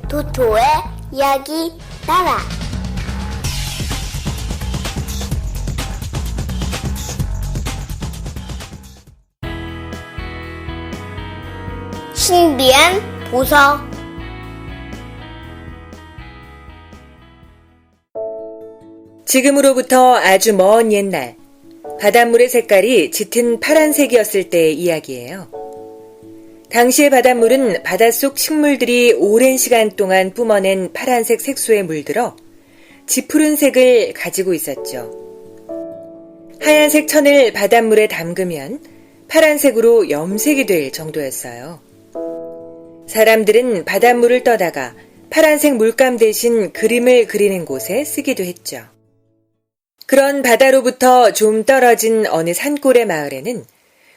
토토의 이야기 나라. 신비한 보석. 지금으로부터 아주 먼 옛날, 바닷물의 색깔이 짙은 파란색이었을 때의 이야기예요. 당시의 바닷물은 바닷속 식물들이 오랜 시간 동안 뿜어낸 파란색 색소에 물들어 짙푸른 색을 가지고 있었죠. 하얀색 천을 바닷물에 담그면 파란색으로 염색이 될 정도였어요. 사람들은 바닷물을 떠다가 파란색 물감 대신 그림을 그리는 곳에 쓰기도 했죠. 그런 바다로부터 좀 떨어진 어느 산골의 마을에는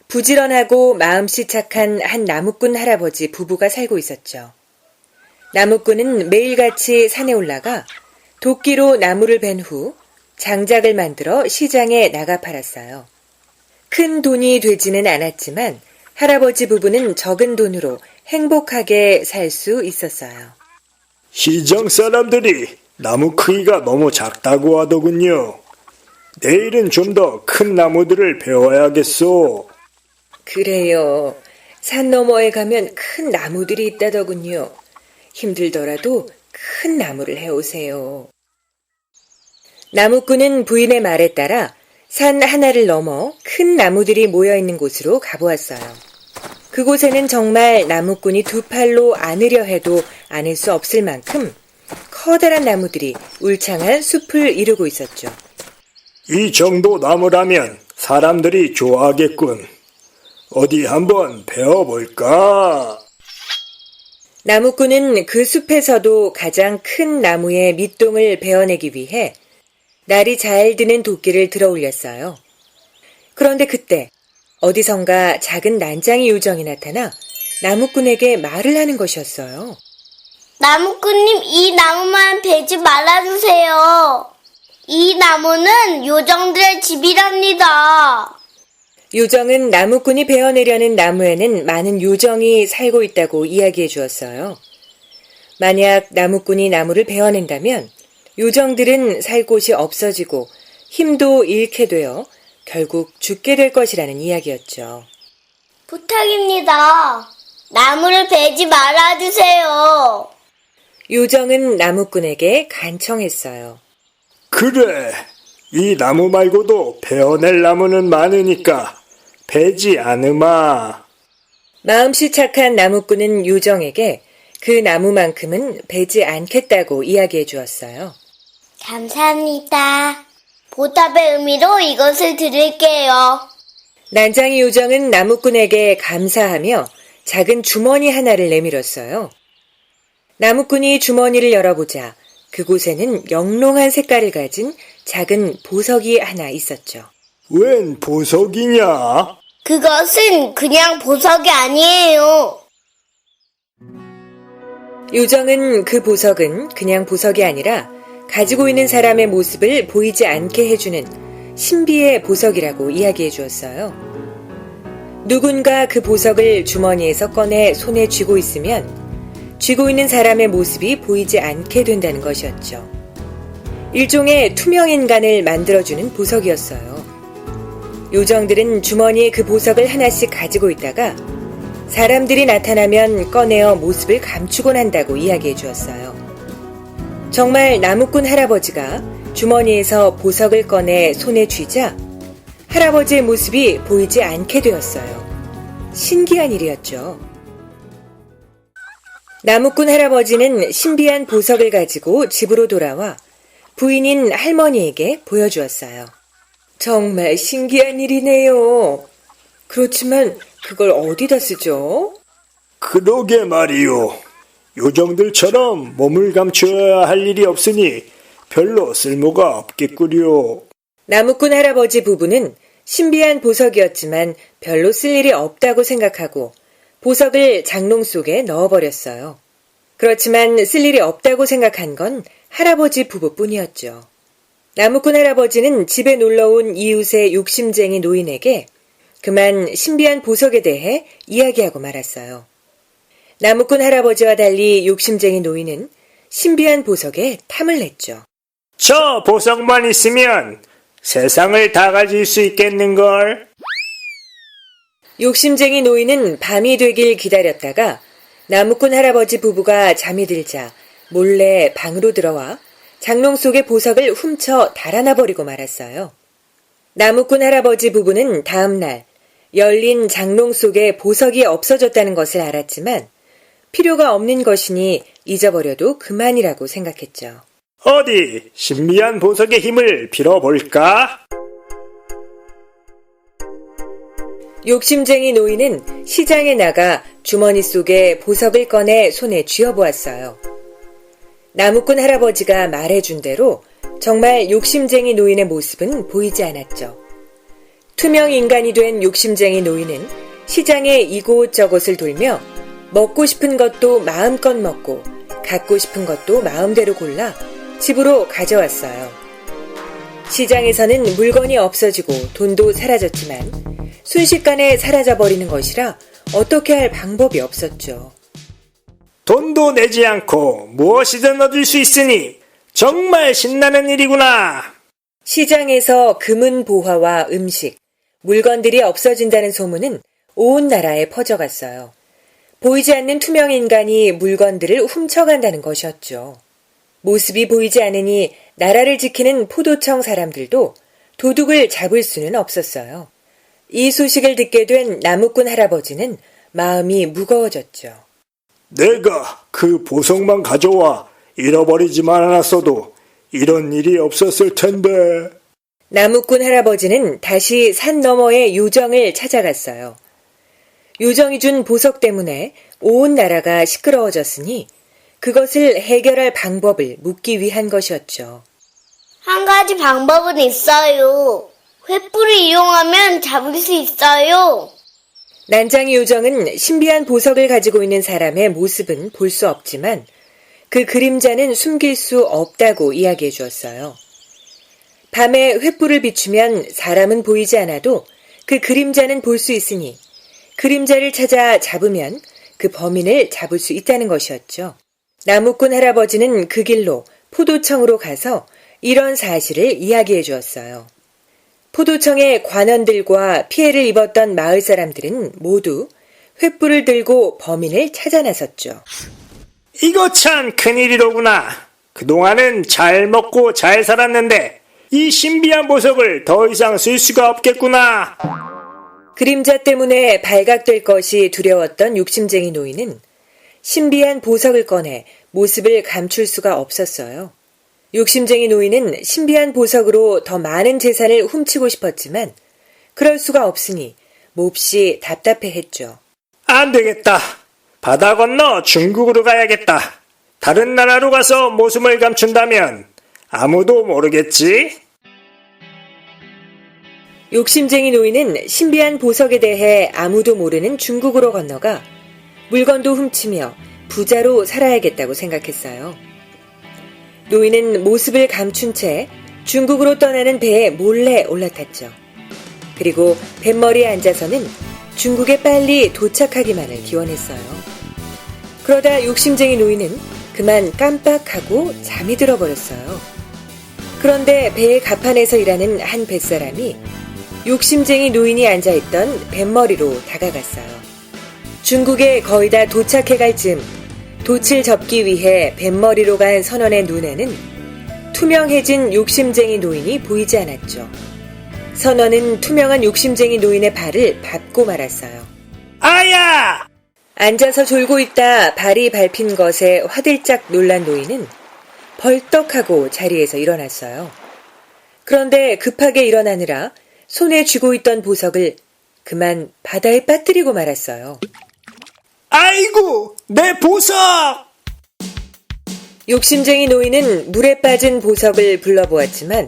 부지런하고 마음씨 착한 한 나무꾼 할아버지 부부가 살고 있었죠. 나무꾼은 매일같이 산에 올라가 도끼로 나무를 벤 후 장작을 만들어 시장에 나가 팔았어요. 큰 돈이 되지는 않았지만 할아버지 부부는 적은 돈으로 행복하게 살 수 있었어요. 시장 사람들이 나무 크기가 너무 작다고 하더군요. 내일은 좀 더 큰 나무들을 베어야겠소. 그래요. 산 너머에 가면 큰 나무들이 있다더군요. 힘들더라도 큰 나무를 해오세요. 나무꾼은 부인의 말에 따라 산 하나를 넘어 큰 나무들이 모여있는 곳으로 가보았어요. 그곳에는 정말 나무꾼이 두 팔로 안으려 해도 안을 수 없을 만큼 커다란 나무들이 울창한 숲을 이루고 있었죠. 이 정도 나무라면 사람들이 좋아하겠군. 어디 한번 베어볼까? 나무꾼은 그 숲에서도 가장 큰 나무의 밑동을 베어내기 위해 날이 잘 드는 도끼를 들어 올렸어요. 그런데 그때 어디선가 작은 난장이 요정이 나타나 나무꾼에게 말을 하는 것이었어요. 나무꾼님, 이 나무만 베지 말아주세요. 이 나무는 요정들의 집이랍니다. 요정은 나무꾼이 베어내려는 나무에는 많은 요정이 살고 있다고 이야기해 주었어요. 만약 나무꾼이 나무를 베어낸다면 요정들은 살 곳이 없어지고 힘도 잃게 되어 결국 죽게 될 것이라는 이야기였죠. 부탁입니다. 나무를 베지 말아주세요. 요정은 나무꾼에게 간청했어요. 그래, 이 나무 말고도 베어낼 나무는 많으니까 베지 않으마. 마음씨 착한 나무꾼은 요정에게 그 나무만큼은 베지 않겠다고 이야기해 주었어요. 감사합니다. 보답의 의미로 이것을 드릴게요. 난장이 요정은 나무꾼에게 감사하며 작은 주머니 하나를 내밀었어요. 나무꾼이 주머니를 열어보자 그곳에는 영롱한 색깔을 가진 작은 보석이 하나 있었죠. 웬 보석이냐? 그것은 그냥 보석이 아니에요. 요정은 그 보석은 그냥 보석이 아니라 가지고 있는 사람의 모습을 보이지 않게 해주는 신비의 보석이라고 이야기해 주었어요. 누군가 그 보석을 주머니에서 꺼내 손에 쥐고 있으면 쥐고 있는 사람의 모습이 보이지 않게 된다는 것이었죠. 일종의 투명인간을 만들어주는 보석이었어요. 요정들은 주머니에 그 보석을 하나씩 가지고 있다가 사람들이 나타나면 꺼내어 모습을 감추곤 한다고 이야기해 주었어요. 정말 나무꾼 할아버지가 주머니에서 보석을 꺼내 손에 쥐자 할아버지의 모습이 보이지 않게 되었어요. 신기한 일이었죠. 나무꾼 할아버지는 신비한 보석을 가지고 집으로 돌아와 부인인 할머니에게 보여주었어요. 정말 신기한 일이네요. 그렇지만 그걸 어디다 쓰죠? 그러게 말이요. 요정들처럼 몸을 감추어야 할 일이 없으니 별로 쓸모가 없겠구려. 나무꾼 할아버지 부부는 신비한 보석이었지만 별로 쓸 일이 없다고 생각하고 보석을 장롱 속에 넣어버렸어요. 그렇지만 쓸 일이 없다고 생각한 건 할아버지 부부뿐이었죠. 나무꾼 할아버지는 집에 놀러온 이웃의 욕심쟁이 노인에게 그만 신비한 보석에 대해 이야기하고 말았어요. 나무꾼 할아버지와 달리 욕심쟁이 노인은 신비한 보석에 탐을 냈죠. 저 보석만 있으면 세상을 다 가질 수 있겠는걸? 욕심쟁이 노인은 밤이 되길 기다렸다가 나무꾼 할아버지 부부가 잠이 들자 몰래 방으로 들어와 장롱 속의 보석을 훔쳐 달아나버리고 말았어요. 나무꾼 할아버지 부부는 다음 날 열린 장롱 속에 보석이 없어졌다는 것을 알았지만 필요가 없는 것이니 잊어버려도 그만이라고 생각했죠. 어디 신비한 보석의 힘을 빌어볼까? 욕심쟁이 노인은 시장에 나가 주머니 속에 보석을 꺼내 손에 쥐어보았어요. 나무꾼 할아버지가 말해준 대로 정말 욕심쟁이 노인의 모습은 보이지 않았죠. 투명 인간이 된 욕심쟁이 노인은 시장에 이곳저곳을 돌며 먹고 싶은 것도 마음껏 먹고 갖고 싶은 것도 마음대로 골라 집으로 가져왔어요. 시장에서는 물건이 없어지고 돈도 사라졌지만 순식간에 사라져버리는 것이라 어떻게 할 방법이 없었죠. 돈도 내지 않고 무엇이든 얻을 수 있으니 정말 신나는 일이구나. 시장에서 금은 보화와 음식, 물건들이 없어진다는 소문은 온 나라에 퍼져갔어요. 보이지 않는 투명 인간이 물건들을 훔쳐간다는 것이었죠. 모습이 보이지 않으니 나라를 지키는 포도청 사람들도 도둑을 잡을 수는 없었어요. 이 소식을 듣게 된 나무꾼 할아버지는 마음이 무거워졌죠. 내가 그 보석만 가져와 잃어버리지만 않았어도 이런 일이 없었을 텐데. 나무꾼 할아버지는 다시 산 너머의 요정을 찾아갔어요. 요정이 준 보석 때문에 온 나라가 시끄러워졌으니 그것을 해결할 방법을 묻기 위한 것이었죠. 한 가지 방법은 있어요. 횃불을 이용하면 잡을 수 있어요. 난장이 요정은 신비한 보석을 가지고 있는 사람의 모습은 볼 수 없지만 그 그림자는 숨길 수 없다고 이야기해 주었어요. 밤에 횃불을 비추면 사람은 보이지 않아도 그 그림자는 볼 수 있으니 그림자를 찾아 잡으면 그 범인을 잡을 수 있다는 것이었죠. 나무꾼 할아버지는 그 길로 포도청으로 가서 이런 사실을 이야기해 주었어요. 포도청의 관원들과 피해를 입었던 마을 사람들은 모두 횃불을 들고 범인을 찾아 나섰죠. 이거 참 큰일이로구나. 그동안은 잘 먹고 잘 살았는데 이 신비한 보석을 더 이상 쓸 수가 없겠구나. 그림자 때문에 발각될 것이 두려웠던 욕심쟁이 노인은 신비한 보석을 꺼내 모습을 감출 수가 없었어요. 욕심쟁이 노인은 신비한 보석으로 더 많은 재산을 훔치고 싶었지만 그럴 수가 없으니 몹시 답답해했죠. 안 되겠다. 바다 건너 중국으로 가야겠다. 다른 나라로 가서 모습을 감춘다면 아무도 모르겠지? 욕심쟁이 노인은 신비한 보석에 대해 아무도 모르는 중국으로 건너가 물건도 훔치며 부자로 살아야겠다고 생각했어요. 노인은 모습을 감춘 채 중국으로 떠나는 배에 몰래 올라탔죠. 그리고 뱃머리에 앉아서는 중국에 빨리 도착하기만을 기원했어요. 그러다 욕심쟁이 노인은 그만 깜빡하고 잠이 들어버렸어요. 그런데 배의 갑판에서 일하는 한 뱃사람이 욕심쟁이 노인이 앉아있던 뱃머리로 다가갔어요. 중국에 거의 다 도착해갈 즈음 돛을 접기 위해 뱃머리로 간 선원의 눈에는 투명해진 욕심쟁이 노인이 보이지 않았죠. 선원은 투명한 욕심쟁이 노인의 발을 밟고 말았어요. 아야! 앉아서 졸고 있다 발이 밟힌 것에 화들짝 놀란 노인은 벌떡하고 자리에서 일어났어요. 그런데 급하게 일어나느라 손에 쥐고 있던 보석을 그만 바다에 빠뜨리고 말았어요. 아이고, 내 보석! 욕심쟁이 노인은 물에 빠진 보석을 불러보았지만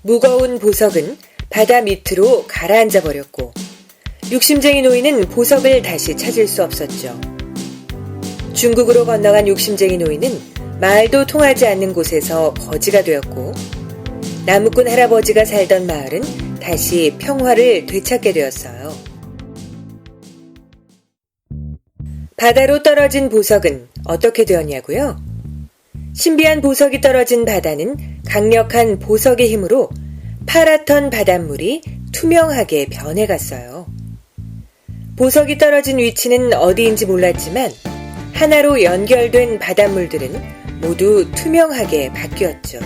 무거운 보석은 바다 밑으로 가라앉아 버렸고 욕심쟁이 노인은 보석을 다시 찾을 수 없었죠. 중국으로 건너간 욕심쟁이 노인은 말도 통하지 않는 곳에서 거지가 되었고 나무꾼 할아버지가 살던 마을은 다시 평화를 되찾게 되었어요. 바다로 떨어진 보석은 어떻게 되었냐고요? 신비한 보석이 떨어진 바다는 강력한 보석의 힘으로 파랗던 바닷물이 투명하게 변해갔어요. 보석이 떨어진 위치는 어디인지 몰랐지만 하나로 연결된 바닷물들은 모두 투명하게 바뀌었죠.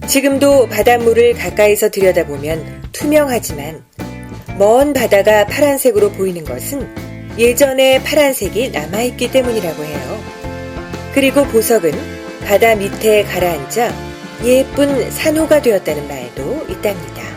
지금도 바닷물을 가까이서 들여다보면 투명하지만 먼 바다가 파란색으로 보이는 것은 예전의 파란색이 남아있기 때문이라고 해요. 그리고 보석은 바다 밑에 가라앉아 예쁜 산호가 되었다는 말도 있답니다.